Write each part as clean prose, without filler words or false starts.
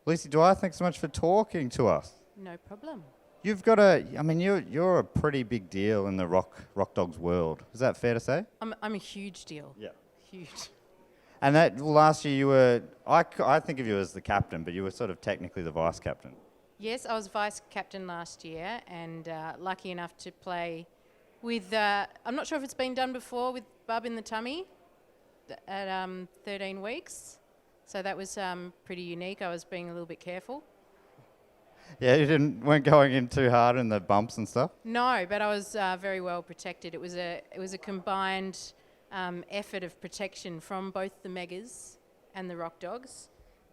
Lucy Dwyer, thanks so much for talking to us. No problem. You've got you're a pretty big deal in the rock dogs world. Is that fair to say? I'm a huge deal. Yeah. Huge. And that last year you were, I think of you as the captain, but you were sort of technically the vice captain. Yes, I was vice captain last year and lucky enough to play with, I'm not sure if it's been done before, with Bub in the tummy at 13 weeks. So that was pretty unique. I was being a little bit careful. Yeah, you weren't going in too hard in the bumps and stuff? No, but I was very well protected. It was a combined effort of protection from both the Megas and the Rock Dogs.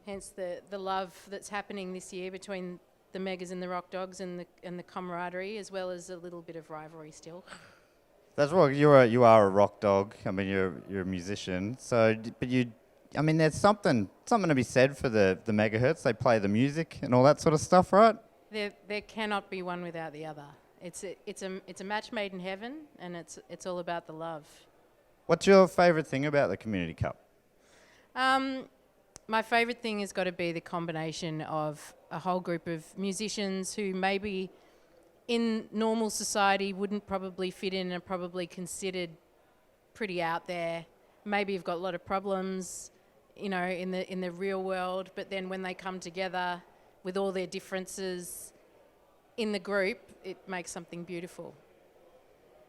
Hence the love that's happening this year between the Megas and the Rock Dogs and the camaraderie, as well as a little bit of rivalry still. That's right. You are a rock dog. I mean, you're a musician. So, there's something to be said for the megahertz. They play the music and all that sort of stuff, right? There cannot be one without the other. It's a match made in heaven, and it's all about the love. What's your favourite thing about the Community Cup? My favourite thing has got to be the combination of a whole group of musicians who maybe in normal society wouldn't probably fit in and are probably considered pretty out there. Maybe you've got a lot of problems, in the real world, but then when they come together with all their differences in the group, it makes something beautiful.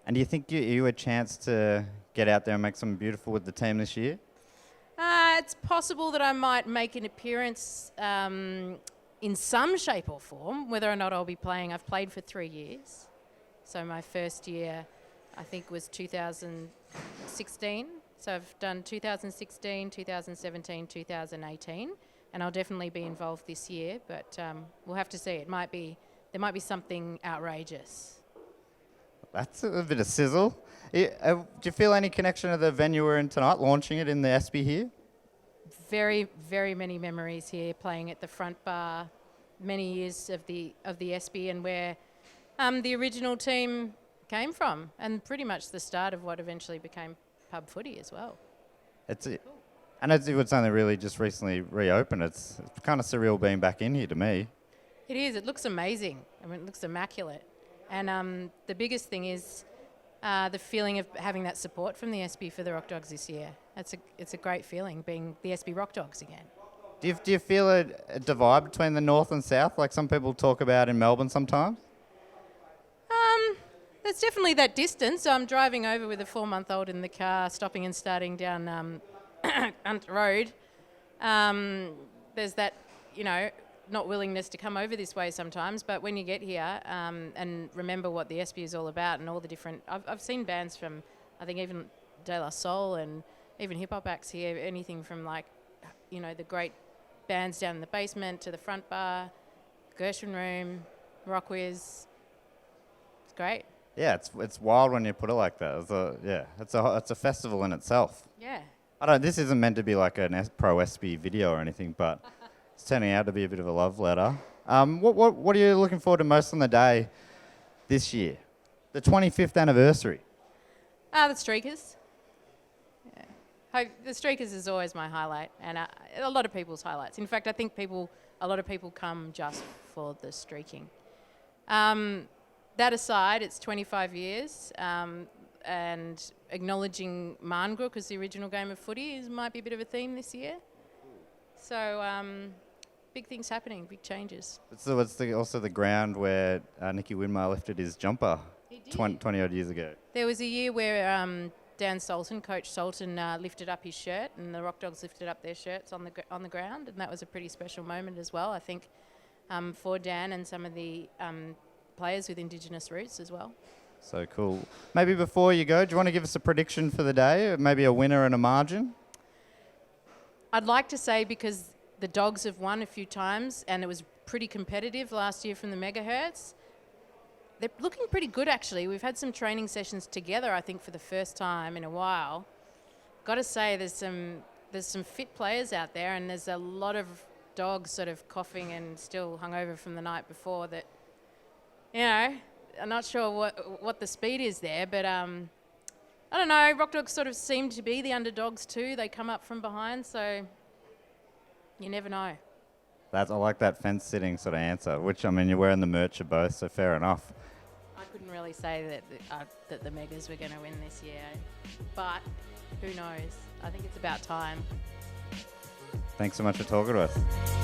And do you think you a chance to get out there and make something beautiful with the team this year? It's possible that I might make an appearance in some shape or form. Whether or not I'll be playing, I've played for 3 years. So my first year, I think, was 2016. So I've done 2016, 2017, 2018, and I'll definitely be involved this year. But we'll have to see. There might be something outrageous. That's a bit of sizzle. Do you feel any connection to the venue we're in tonight, launching it in the Espy here? Very, very many memories here, playing at the front bar, many years of the Espy, and where the original team came from, and pretty much the start of what eventually became pub footy as well. And it's only really just recently reopened. It's kind of surreal being back in here to me. It is. It looks amazing. I mean, it looks immaculate. And the biggest thing is the feeling of having that support from the Espy for the Rock Dogs this year. It's a great feeling being the Espy Rock Dogs again. Do you feel a divide between the north and south, like some people talk about in Melbourne sometimes? There's definitely that distance. I'm driving over with a 4-month-old in the car, stopping and starting down Hunt Road. There's that, not willingness to come over this way sometimes, but when you get here and remember what the Espy is all about and all the different... I've seen bands from, I think, even De La Soul and even hip-hop acts here, anything from the great bands down in the basement to the front bar, Gershwin Room, Rockwiz. It's great. Yeah, it's wild when you put it like that. It's a festival in itself. Yeah. This isn't meant to be like a pro Espy video or anything, but it's turning out to be a bit of a love letter. What are you looking forward to most on the day this year? The 25th anniversary. The Streakers. Yeah. The Streakers is always my highlight, and a lot of people's highlights. In fact, I think a lot of people come just for the streaking. That aside, it's 25 years, and acknowledging Marngrook because the original game of footy might be a bit of a theme this year. So big things happening, big changes. It's also the ground where Nicky Winmar lifted his jumper 20 odd years ago. There was a year where Dan Sultan, Coach Sultan, lifted up his shirt, and the Rock Dogs lifted up their shirts on the ground, and that was a pretty special moment as well, I think, for Dan and some of the players with Indigenous roots as well. So cool. Maybe before you go, do you want to give us a prediction for the day? Maybe a winner and a margin? I'd like to say, because the Dogs have won a few times and it was pretty competitive last year from the Megahertz, they're looking pretty good actually. We've had some training sessions together, I think, for the first time in a while. Got to say there's some fit players out there, and there's a lot of dogs sort of coughing and still hungover from the night before that, I'm not sure what the speed is there, but I don't know. Rock Dogs sort of seem to be the underdogs too. They come up from behind, so you never know. I like that fence sitting sort of answer, which, I mean, you're wearing the merch of both, so fair enough. I couldn't really say that the Megas were going to win this year, but who knows? I think it's about time. Thanks so much for talking to us.